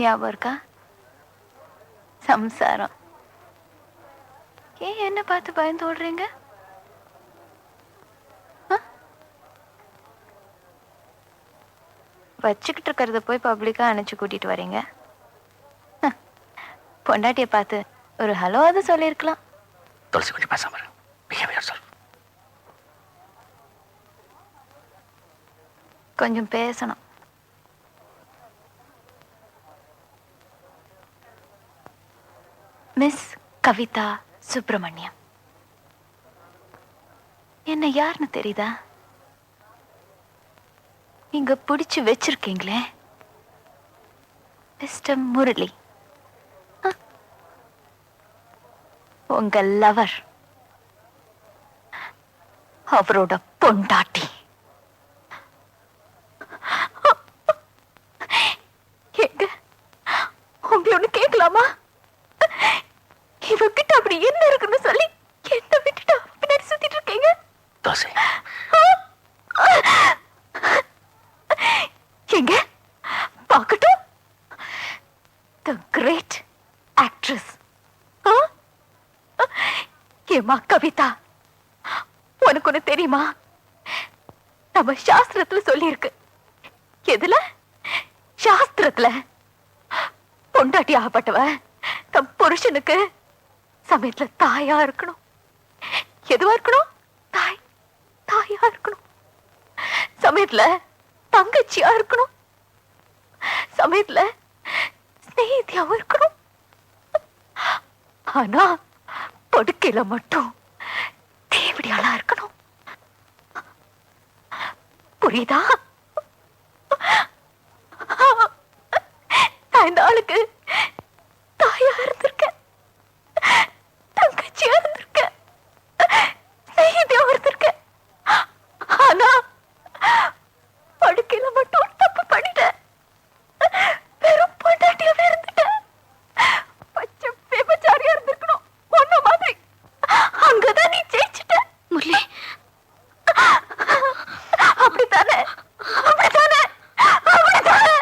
ஞாபகம் இருக்கா? சம்சாரம். ஏன் என்ன பார்த்து பயந்து ஓடுறீங்க? வச்சுக்கிட்டு இருக்கிறத போய் பப்ளிக்கா அணைச்சு கூட்டிட்டு வரீங்க. பொண்டாட்டிய பார்த்து ஒரு ஹலோ அது சொல்லியிருக்கலாம். துளசி கொஞ்சம் பேசாம கொஞ்சம் பேசணும். மிஸ் கவிதா சுப்பிரமணியம். என்ன யாருன்னு தெரியுதா? இங்க பிடிச்சு வச்சிருக்கீங்களே மிஸ்டர் முரளி, உங்க லவர், அவரோட பொண்டாட்டி. உங்களை ஒண்ணு கேட்கலாமா? இவகிட்ட அப்படி என்ன இருக்குன்னு சொல்லி என்ன விட்டுட்டு பின்னாடி சுத்திட்டு இருக்கீங்க? எங்க பார்க்கட்டும். The great actress. ஏமா கவிதா, உனக்கு ஒண்ணு தெரியுமா? நம்ம சாஸ்திரத்துல சொல்லி இருக்கு. எதுல? சாஸ்திரத்துல. பொண்டாட்டி ஆகப்பட்டவ தம் புருஷனுக்கு சமயத்துல தாயா இருக்கணும். எதுவா இருக்கணும்? தாயா இருக்கணும். சமயத்துல தங்கச்சியா இருக்கணும். சமயத்துல ஸ்நேகிதியாவும் இருக்கணும். ஆனா படுக்கையில மட்டும் தேவடியாளா இருக்கணும். புரியுதா? நான் இந்த ஆளுக்கு தாயா இருந்திருக்கேன், தங்கச்சியா இருந்திருக்கேன், ஸ்நேகிதியா இருந்திருக்கேன். ஆனா படுக்கையில மட்டும் தப்பு பண்ணிட்டேன். வெறும் பொண்டாட்டியாவே இருந்துட்டேன். பச்சை விபச்சாரியா இருந்திருக்கணும் ஒன்ன மாதிரி. அங்கதான் நீ ஜெயிச்சுட்ட முரளி. அப்படித்தானே? அப்படித்தானே? அப்படித்தானே?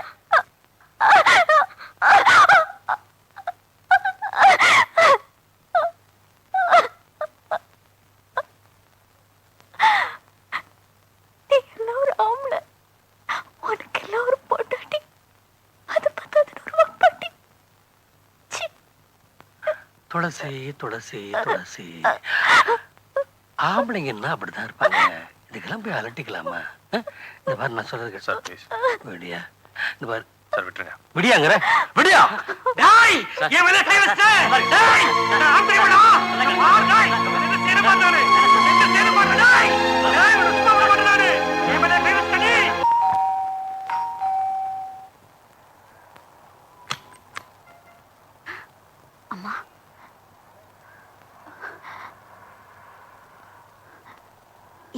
துளசி துளசி துளசி. ஆம்பளைங்கன்னா அப்படிதான் இருப்பாங்க. இதுக்கெல்லாம் போய் அலட்டிக்கலாமா? இந்த மாதிரி நான் சொல்றது விடியா? இந்த மாதிரி சார் விட்டுருங்க. விடியாங்கிற விடியா? டேய் ஏன் மேல கை வச்ச? டேய் ஆம்பளை விடா. டேய் என்ன சேர மாட்டானே? என்ன சேர மாட்டானே? டேய் ஒரு சும்மா விட மாட்டானே. ஏன் மேல கை வச்ச நீ? அம்மா,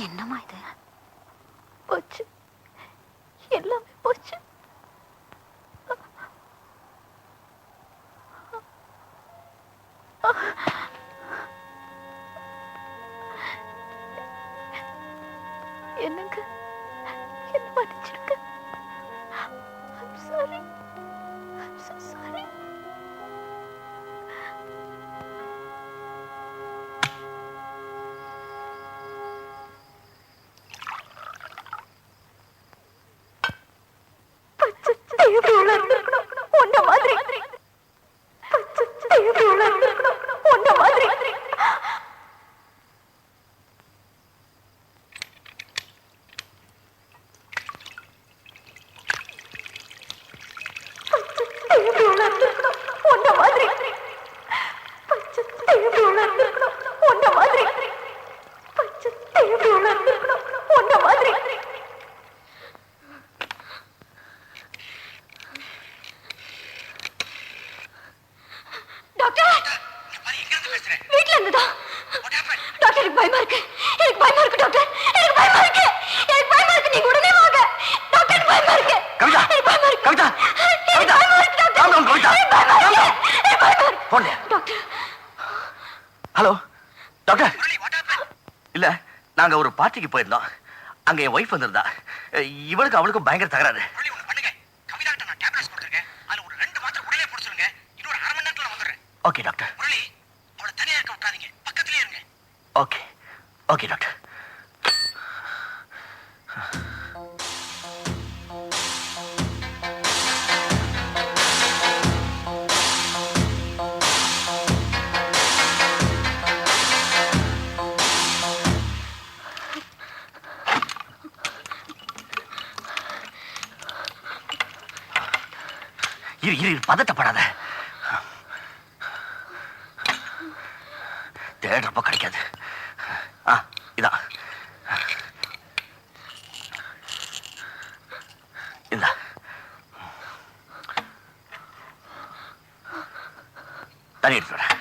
என்னம்மா இது? போச்சு, எல்லாமே போச்சு. என்னங்க, என்ன மன்னிச்சிருக்க. I'm sorry. I'm so sorry. ஒன்ன மாதிரி ஒன்ன மாதிரி ஒன்ன மாதிரி ஒன்ன மாதிரி ஒன்ன மாதிரி. வீட்டுல இருந்துதான் டாக்டர். எனக்கு பயமா இருக்கு, எனக்கு பயமா இருக்கு டாக்டர், எனக்கு பயமா இருக்கு, எனக்கு பயமா இருக்கு. நீங்க உடனே வாங்க டாக்டர். எனக்கு பயமா இருக்கு. கவிதா, எனக்கு பயமா இருக்கு. கவிதா, எனக்கு பயமா இருக்கு டாக்டர். கவிதா, எனக்கு பயமா இருக்கு. எனக்கு பயமா இருக்கு. Phone doctor. Hello doctor. இல்ல, நாங்க ஒரு பார்ட்டிக்கு போயிருந்தோம். அங்க என் வைஃப் வந்திருந்தா. இவளுக்கு அவளுக்கும் பயங்கர தகராறு. பண்ணுங்க, கவிதா கிட்ட நான் டேப்லெட்ஸ் கொடுத்திருக்கேன். அதுல ஒரு 2 மாத்திரை ஓகே டாக்டர். முரளி, அவளை தனியா இருக்க விட்டாதீங்க, பக்கத்துலயே இருங்க. Okay okay doctor. இரு பதட்டப்படாத. தேடுறப்ப கிடைக்காது. இதான் இந்த தண்ணி எடுத்து வரேன்.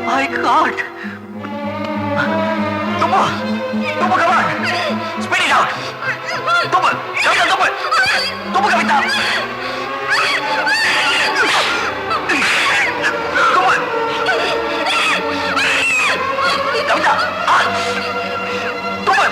My God! Tubo! Tubo, come on! Spit it out! Tubo! Kavita, Tubo! Tubo, Kavita! Tubo! Kavita! Tubo!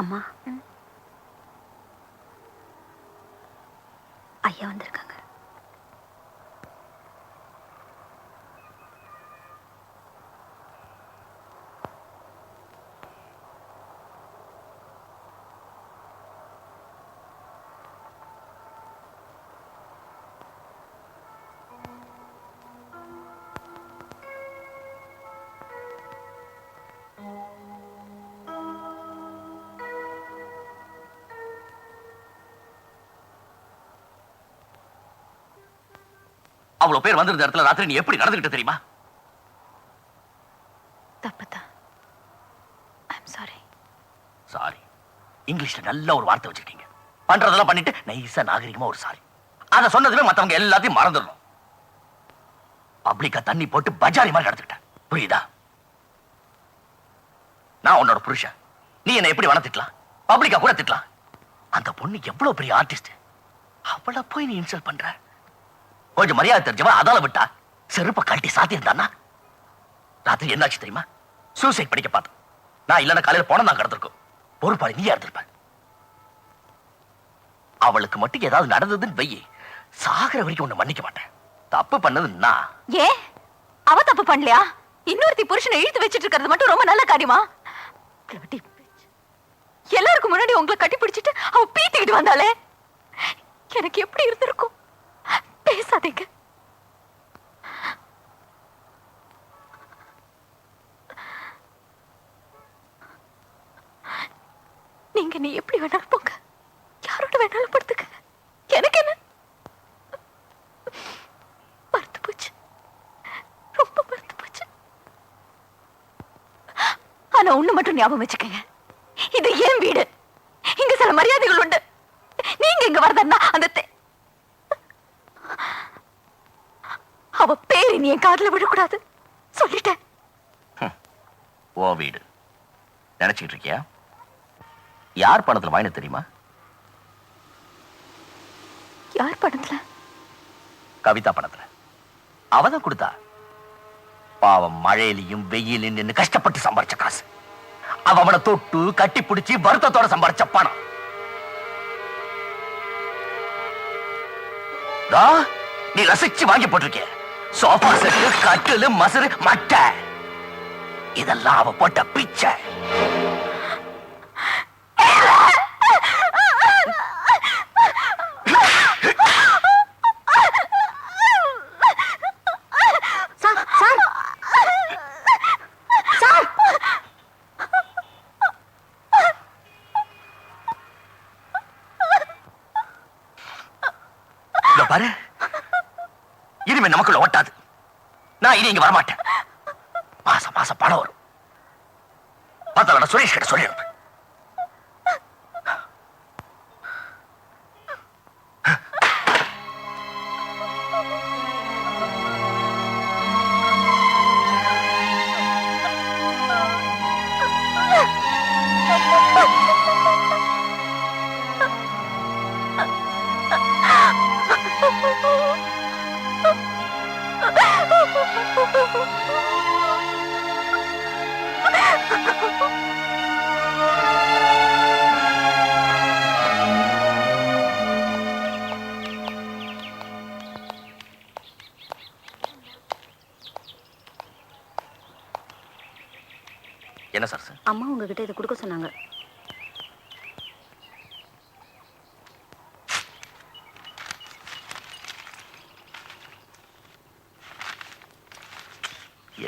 அம்மா, ஐயா வந்திருக்காங்க. அவ்வளவு பேர் வந்திருந்த இடத்துல ராத்திரி நீ எப்படி நடந்துகிட்ட தெரியுமா? தப்புதான். I'm sorry. சாரி இங்கிலீஷ்ல நல்ல ஒரு வார்த்தை வச்சிருக்கீங்க. பண்றதெல்லாம் பண்ணிட்டு நைஸா நாகரிகமா ஒரு சாரி. அத சொன்னதுமே மத்தவங்க எல்லாத்தையும் மறந்துடணும். பப்ளிக்கா தண்ணி போட்டு பஜாரி மாதிரி நடந்துக்கிட்டேன். புரியுதா? நான் உன்னோட புருஷன். நீ என்ன எப்படி வேணா திட்டலாம், பப்ளிக்கா கூட திட்டலாம். அந்த பொண்ணு எவ்வளவு பெரிய ஆர்டிஸ்ட். அவளை போய் நீ இன்சல்ட் பண்ற. கொஞ்சம் மரியாதை தெரிஞ்சவா அதால விட்டா செருப்ப கழட்டி சாத்தி இருந்தானா ராத்திரி என்னாச்சு தெரியுமா? சூசைட் படிக்க பார்த்தேன். நான் இல்லைன்னா காலையில போன நான் கடந்திருக்கும். பொறுப்பாளி நீயா இருந்திருப்ப. அவளுக்கு மட்டும் ஏதாவது நடந்ததுன்னு வெயி சாகர வரைக்கும் உன்னை மன்னிக்க மாட்டேன். தப்பு பண்ணது நான். ஏ அவ தப்பு பண்ணலையா? இன்னொருத்தி புருஷனை இழுத்து வச்சிட்டு இருக்கிறது மட்டும் ரொம்ப நல்ல காரியமா? எல்லாருக்கும் முன்னாடி உங்களை கட்டி பிடிச்சிட்டு அவ பீத்திக்கிட்டு வந்தாலே எனக்கு எப்படி இருந்திருக்கும்? பேசாதீங்க. நீங்க நீ எப்படி வேணாலும் போங்க, யாரோட வேணாலும் படுத்துக்க. எனக்கு என்ன? மறுத்து போச்சு, ரொம்ப மறுத்து போச்சு. ஆனா ஒண்ணு மட்டும் ஞாபகம் வச்சுக்கங்க, இது ஏன் வீடு. இங்க சில மரியாதைகள் உண்டு. நீங்க இங்க வரதா அந்த அவ பேரு நீ என் காதுல விடக்கூடாது சொல்லிட்டேன். ஓ வீடு நினைச்சிட்டு இருக்கியா? யார் பணத்துல வாங்கின தெரியுமா? யார் பணத்துல? கவிதா பணத்துல. அவதான் கொடுத்தா. பாவம் மழையிலையும் வெயிலும் நின்று கஷ்டப்பட்டு சம்பாரிச்ச காசு. அவனை தொட்டு கட்டி பிடிச்சி வருத்தத்தோட சம்பாரிச்ச பணம். நீ ரசிச்சு வாங்கி போட்டிருக்க. சோஃபா செட்டு, கட்டிலு, மசுறு, மட்டை இதெல்லாம் அவ போட்ட பிச்சை. பாரு, இனிமே நமக்குள்ள ஓட்டாது. நான் இனி இங்க வரமாட்டேன். மாசம் மாசம் பணம் வரும். பார்த்தா சுரேஷ் கிட்ட சொல்லி அனுப்பு. என்ன சார்? அம்மா உங்ககிட்ட இதை கொடுக்க சொன்னாங்க.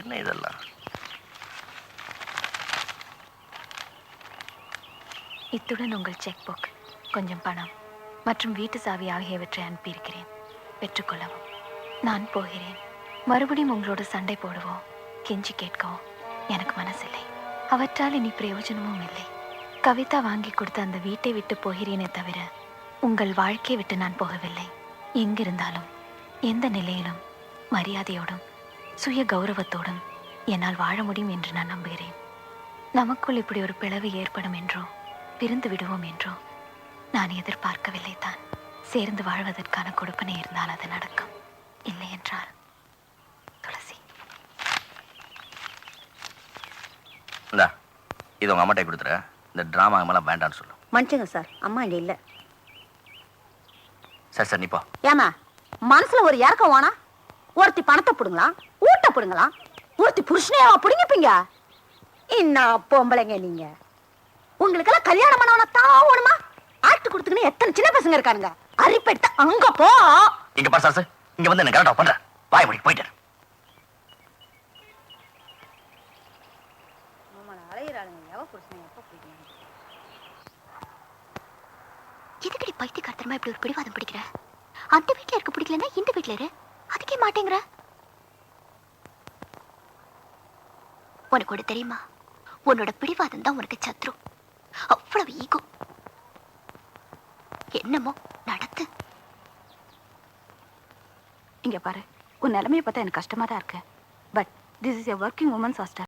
என்ன இதெல்லாம்? இத்துடன் உங்கள் செக் புக், கொஞ்சம் பணம் மற்றும் வீட்டு சாவி ஆகியவற்றை அனுப்பியிருக்கிறேன். பெற்றுக்கொள்ளவும். நான் போகிறேன். மறுபடியும் உங்களோட சண்டை போடுவோம், கெஞ்சி கேட்கவோ எனக்கு மனசில்லை. அவற்றால் இனி பிரயோஜனமும் இல்லை. கவிதா வாங்கி கொடுத்த அந்த வீட்டை விட்டு போகிறேனே தவிர உங்கள் வாழ்க்கையை விட்டு நான் போகவில்லை. எங்கிருந்தாலும் எந்த நிலையிலும் மரியாதையோடும் சுய கௌரவத்தோடும் என்னால் வாழ முடியும் என்று நான் நம்புகிறேன். நமக்குள் இப்படி ஒரு பிளவு ஏற்படும் என்றோ பிரிந்து விடுவோம் என்றோ நான் எதிர்பார்க்கவில்லை தான். சேர்ந்து வாழ்வதற்கான கொடுப்பனை இருந்தால் அது நடக்கும், இல்லை என்றால் துளசி. இது உங்க அம்மாட்டை கொடுத்துற. இந்த டிராமா எல்லாம் வேண்டான்னு சொல்லு. மன்னிச்சுங்க சார், அம்மா இங்க இல்ல. சரி சரி, நீ போ. ஏமா மனசுல ஒரு இறக்கம் வானா? ஒருத்தி பணத்தை பிடுங்கலாம், ஊட்ட பிடுங்கலாம், ஒருத்தி புருஷனையாவா பிடுங்கிப்பீங்க? இன்னும் பொம்பளைங்க நீங்க. உங்களுக்கெல்லாம் கல்யாணம் பண்ணவன தாவணுமா? ஆட்டு கொடுத்துக்கணும் எத்தனை சின்ன பசங்க இருக்கானுங்க. அரிப்பெடுத்த அங்க போ. இங்க பாரு சார், இங்க வந்து என்ன கரெக்டா பண்ற? வாய் மூடி போயிட்டு. எதுக்கடி பைத்தியக்காரத்தனமா இப்படி ஒரு பிடிவாதம் பிடிக்கிற? அந்த வீட்டுல இருக்க பிடிக்கலன்னா இந்த வீட்டுல இரு. அதுக்கே மாட்டேங்கிற. உனக்கு ஒண்ணு தெரியுமா? உன்னோட பிடிவாதம் தான் உனக்கு சத்ரு. அவ்வளவு ஈகோ. என்னமோ நடத்து. இங்க பாரு, உன் நிலைமையை பார்த்தா எனக்கு கஷ்டமா தான் இருக்கு. But this is a working women's hostel.